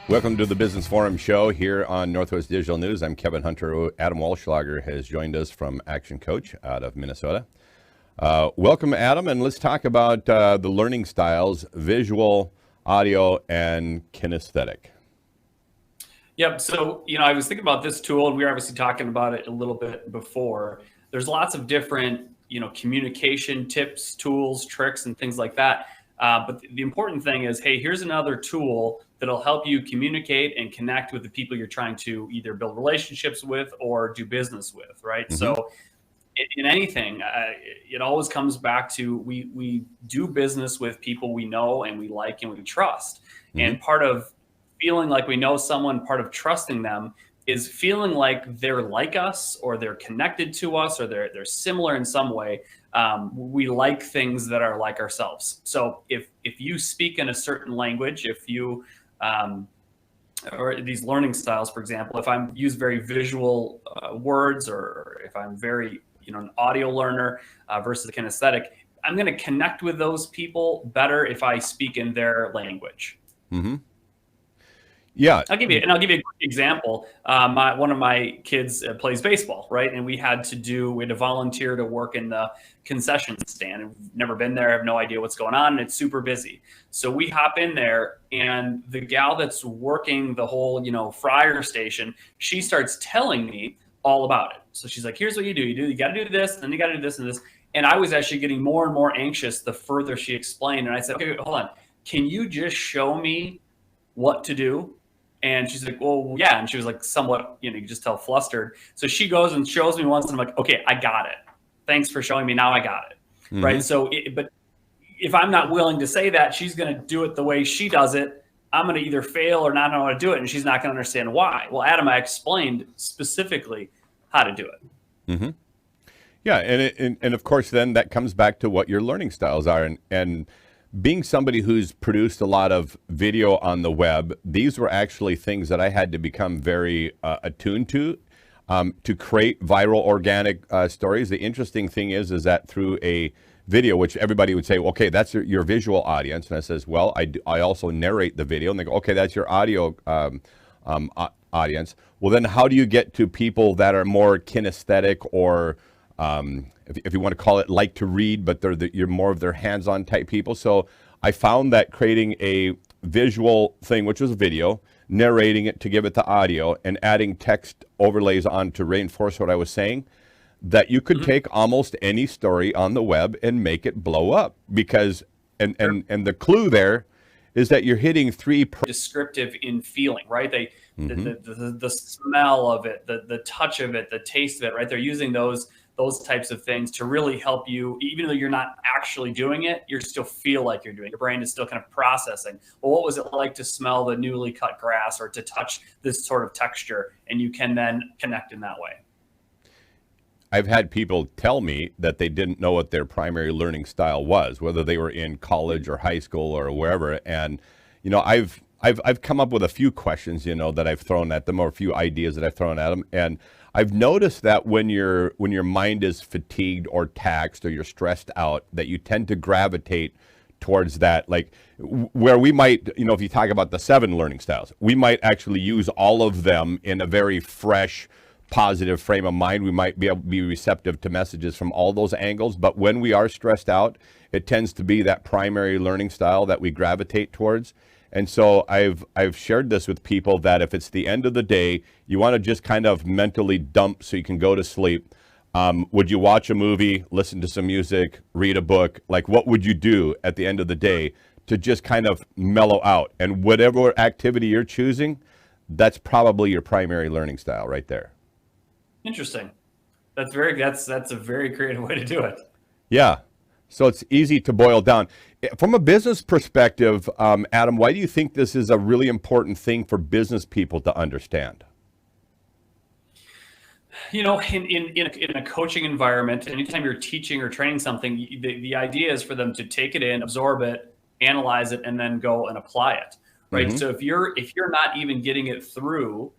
Welcome to the Business Forum show here on Northwest Digital News. I'm Kevin Hunter. Adam Wallschlager has joined us from Action Coach out of Minnesota. Welcome, Adam, and let's talk about the learning styles, visual, audio, and kinesthetic. Yep. So, I was thinking about this tool, and we were obviously talking about it a little bit before. There's lots of different, communication tips, tools, tricks, and things like that. But the important thing is, hey, here's another tool that'll help you communicate and connect with the people you're trying to either build relationships with or do business with, right? Mm-hmm. So in anything, it always comes back to we do business with people we know and we like and we trust. Mm-hmm. And part of feeling like we know someone, part of trusting them is feeling like they're like us or they're connected to us or they're similar in some way. We like things that are like ourselves. So if you speak in a certain language, if you or these learning styles, for example, if I'm use very visual words, or if I'm very an audio learner versus a kinesthetic, I'm going to connect with those people better if I speak in their language. Mm-hmm. Yeah, I'll give you a quick example. One of my kids plays baseball, right? And we had to volunteer to work in the concession stand. I've never been there. I have no idea what's going on. And it's super busy. So we hop in there, and the gal that's working the whole, fryer station, she starts telling me all about it. So she's like, here's what you do. You got to do this, and then you got to do this and this. And I was actually getting more and more anxious the further she explained. And I said, okay, hold on. Can you just show me what to do? And she's like, well, yeah. And she was like somewhat, you could just tell flustered. So she goes and shows me once, and I'm like, okay, I got it. Thanks for showing me. Now I got it. Mm-hmm. Right. So, but if I'm not willing to say that, she's going to do it the way she does it. I'm going to either fail or not know how to do it. And she's not going to understand why. Well, Adam, I explained specifically how to do it. Mm-hmm. Yeah. And of course, then that comes back to what your learning styles are. And being somebody who's produced a lot of video on the web, these were actually things that I had to become very attuned to create viral organic stories. The interesting thing is that through a video, which everybody would say, okay, that's your visual audience. And I says, well, I also narrate the video. And they go, okay, that's your audio audience. Well, then how do you get to people that are more kinesthetic or if you want to call it like to read, but you're more of their hands-on type people. So I found that creating a visual thing, which was a video, narrating it to give it the audio, and adding text overlays on to reinforce what I was saying, that you could take almost any story on the web and make it blow up. Because, and the clue there is that you're hitting descriptive in feeling, right? The smell of it, the touch of it, the taste of it, right? They're using those types of things to really help you, even though you're not actually doing it, you still feel like you're doing it. Your brain is still kind of processing. Well, what was it like to smell the newly cut grass or to touch this sort of texture? And you can then connect in that way. I've had people tell me that they didn't know what their primary learning style was, whether they were in college or high school or wherever. And, I've come up with a few questions, that I've thrown at them, or a few ideas that I've thrown at them. And I've noticed that when your mind is fatigued or taxed or you're stressed out, that you tend to gravitate towards that, like where we might, if you talk about the 7 learning styles, we might actually use all of them in a very fresh, positive frame of mind. We might be able to be receptive to messages from all those angles. But when we are stressed out, it tends to be that primary learning style that we gravitate towards. And so I've shared this with people that if it's the end of the day, you want to just kind of mentally dump so you can go to sleep. Would you watch a movie, listen to some music, read a book? Like, what would you do at the end of the day to just kind of mellow out? And whatever activity you're choosing, that's probably your primary learning style right there. Interesting. That's a very creative way to do it. Yeah. So it's easy to boil down. From a business perspective, Adam, why do you think this is a really important thing for business people to understand? In a coaching environment, anytime you're teaching or training something, the idea is for them to take it in, absorb it, analyze it, and then go and apply it. Right. Mm-hmm. So if you're not even getting it through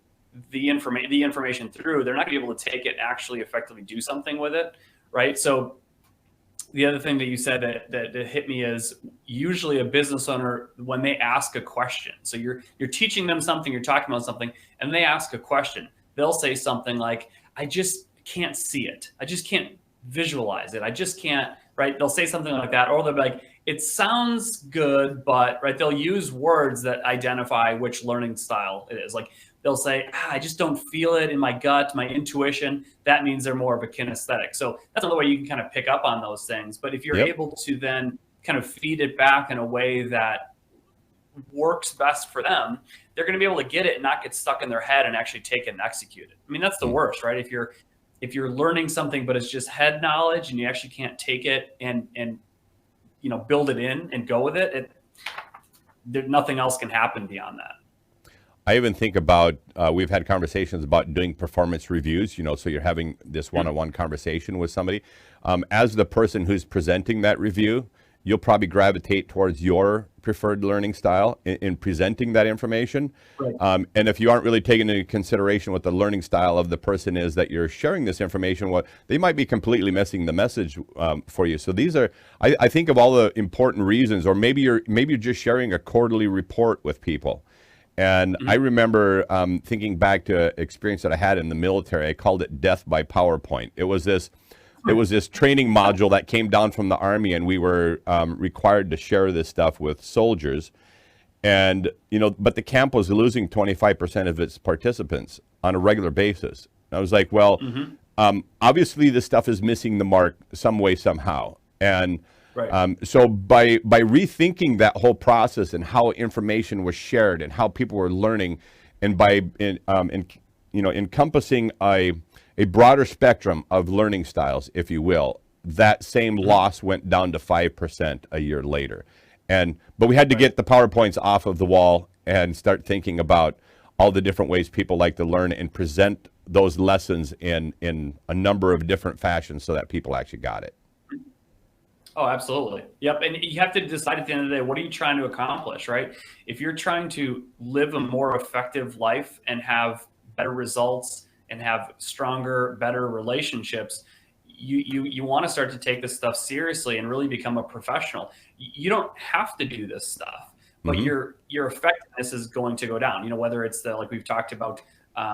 the information through, they're not going to be able to take it and actually effectively do something with it. Right. So the other thing that you said that hit me is usually a business owner, when they ask a question, so you're teaching them something, you're talking about something, and they ask a question, they'll say something like, I just can't see it. I just can't visualize it. I just can't, right? They'll say something like that, or they'll be like, it sounds good, but, right? They'll use words that identify which learning style it is. Like they'll say, I just don't feel it in my gut, my intuition. That means they're more of a kinesthetic. So that's another way you can kind of pick up on those things. But if you're able to then kind of feed it back in a way that works best for them, they're going to be able to get it and not get stuck in their head and actually take it and execute it. I mean, that's the worst, right? If you're learning something, but it's just head knowledge and you actually can't take it and build it in and go with it, nothing else can happen beyond that. I even think about, we've had conversations about doing performance reviews, so you're having this one-on-one conversation with somebody. As the person who's presenting that review, you'll probably gravitate towards your preferred learning style in presenting that information. Right. And if you aren't really taking into consideration what the learning style of the person is that you're sharing this information, they might be completely missing the message for you. So these are, I think of all the important reasons, or maybe you're just sharing a quarterly report with people. And I remember thinking back to an experience that I had in the military. I called it death by PowerPoint. It was this training module that came down from the Army, and we were required to share this stuff with soldiers. And, but the camp was losing 25% of its participants on a regular basis. And I was like, well, obviously this stuff is missing the mark some way, somehow. And so by rethinking that whole process and how information was shared and how people were learning, and by encompassing a broader spectrum of learning styles, if you will, that same loss went down to 5% a year later. But we had to get the PowerPoints off of the wall and start thinking about all the different ways people like to learn and present those lessons in a number of different fashions so that people actually got it. Oh, absolutely. Yep. And you have to decide at the end of the day, what are you trying to accomplish, right? If you're trying to live a more effective life and have better results and have stronger, better relationships, you want to start to take this stuff seriously and really become a professional. You don't have to do this stuff, but your effectiveness is going to go down. Whether it's like we've talked about,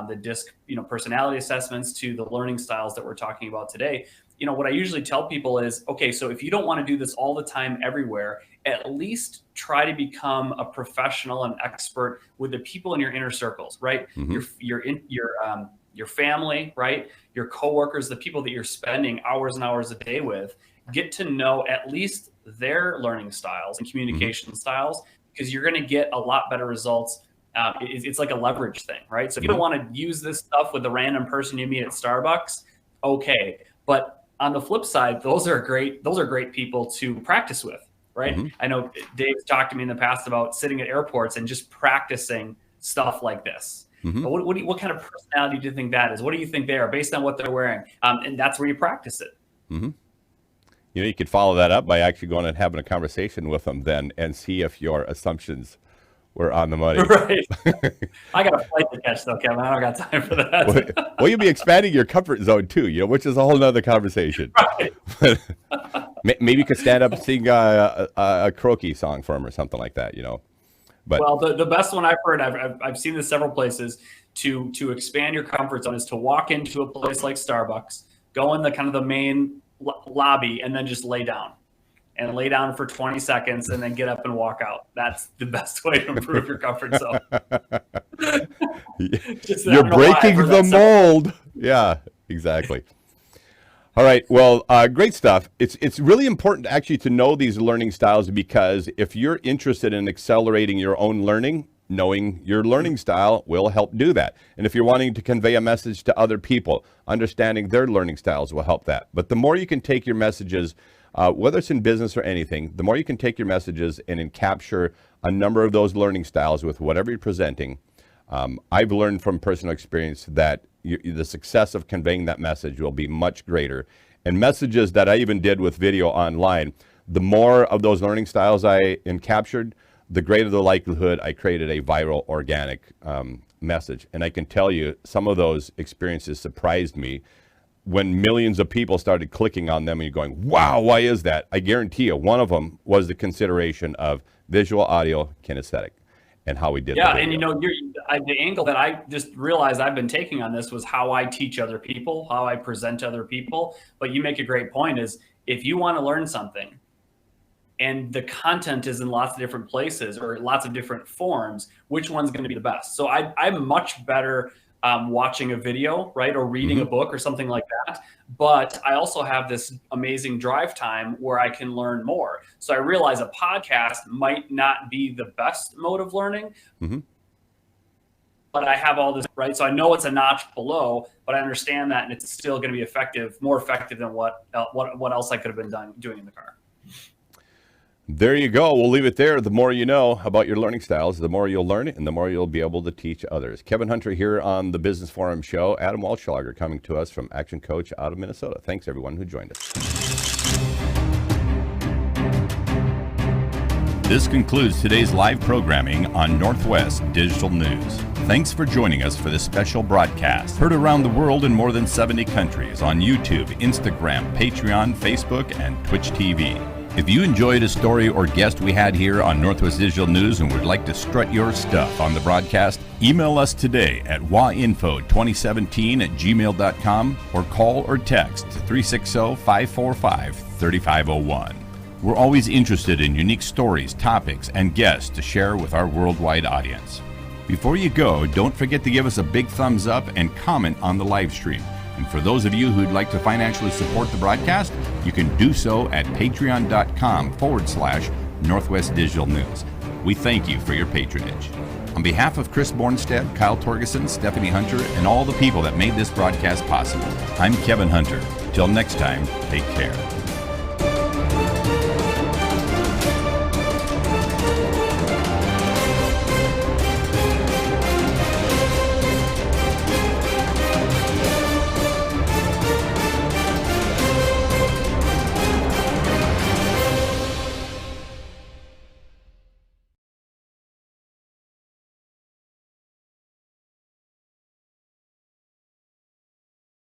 the DISC, personality assessments, to the learning styles that we're talking about today. What I usually tell people is, okay, so if you don't want to do this all the time everywhere, at least try to become a professional and expert with the people in your inner circles, right? Your family, right? Your coworkers, the people that you're spending hours and hours a day with, get to know at least their learning styles and communication styles, because you're going to get a lot better results. It's like a leverage thing, right? So if you don't want to use this stuff with the random person you meet at Starbucks, okay. But on the flip side, those are great people to practice with, right? I know Dave's talked to me in the past about sitting at airports and just practicing stuff like this. But what kind of personality do you think that is? What do you think they are based on what they're wearing? And that's where you practice it. You could follow that up by actually going and having a conversation with them then and see if your assumptions were on the money. Right. I got a flight to catch though, Kevin. I don't got time for that. Well, you'll be expanding your comfort zone too, which is a whole nother conversation. Right. Maybe you could stand up and sing a croaky song for them or something like that, But well, the best one I've heard, I've seen this several places, to expand your comfort zone is to walk into a place like Starbucks, go in the kind of the main lobby, and then just lay down. And lay down for 20 seconds and then get up and walk out. That's the best way to improve your comfort zone. You're breaking the mold. Yeah, exactly. All right. Well, great stuff. It's really important actually to know these learning styles, because if you're interested in accelerating your own learning, knowing your learning style will help do that. And if you're wanting to convey a message to other people, understanding their learning styles will help that. But the more you can take your messages, whether it's in business or anything, the more you can take your messages and capture a number of those learning styles with whatever you're presenting. I've learned from personal experience that the success of conveying that message will be much greater. And messages that I even did with video online, the more of those learning styles I captured, the greater the likelihood I created a viral, organic message. And I can tell you, some of those experiences surprised me when millions of people started clicking on them and you're going, wow, why is that? I guarantee you, one of them was the consideration of visual, audio, kinesthetic, and how we did Yeah, the and video. the angle that I just realized I've been taking on this was how I teach other people, how I present to other people. But you make a great point is if you want to learn something and the content is in lots of different places or lots of different forms, which one's going to be the best? So I'm much better watching a video, right, or reading a book or something like that. But I also have this amazing drive time where I can learn more. So I realize a podcast might not be the best mode of learning, but I have all this, right? So I know it's a notch below, but I understand that, and it's still going to be effective, more effective than what else I could have been doing in the car. There you go. We'll leave it there. The more you know about your learning styles, the more you'll learn and the more you'll be able to teach others. Kevin Hunter here on the Business Forum Show. Adam Wallschlager coming to us from Action Coach out of Minnesota. Thanks, everyone who joined us. This concludes today's live programming on Northwest Digital News. Thanks for joining us for this special broadcast. Heard around the world in more than 70 countries on YouTube, Instagram, Patreon, Facebook, and Twitch TV. If you enjoyed a story or guest we had here on Northwest Digital News and would like to strut your stuff on the broadcast, email us today at wainfo2017@gmail.com or call or text 360-545-3501. We're always interested in unique stories, topics, and guests to share with our worldwide audience. Before you go, don't forget to give us a big thumbs up and comment on the live stream. And for those of you who'd like to financially support the broadcast, you can do so at patreon.com/Northwest Digital News. We thank you for your patronage. On behalf of Chris Bornstead, Kyle Torgeson, Stephanie Hunter, and all the people that made this broadcast possible, I'm Kevin Hunter. Till next time, take care.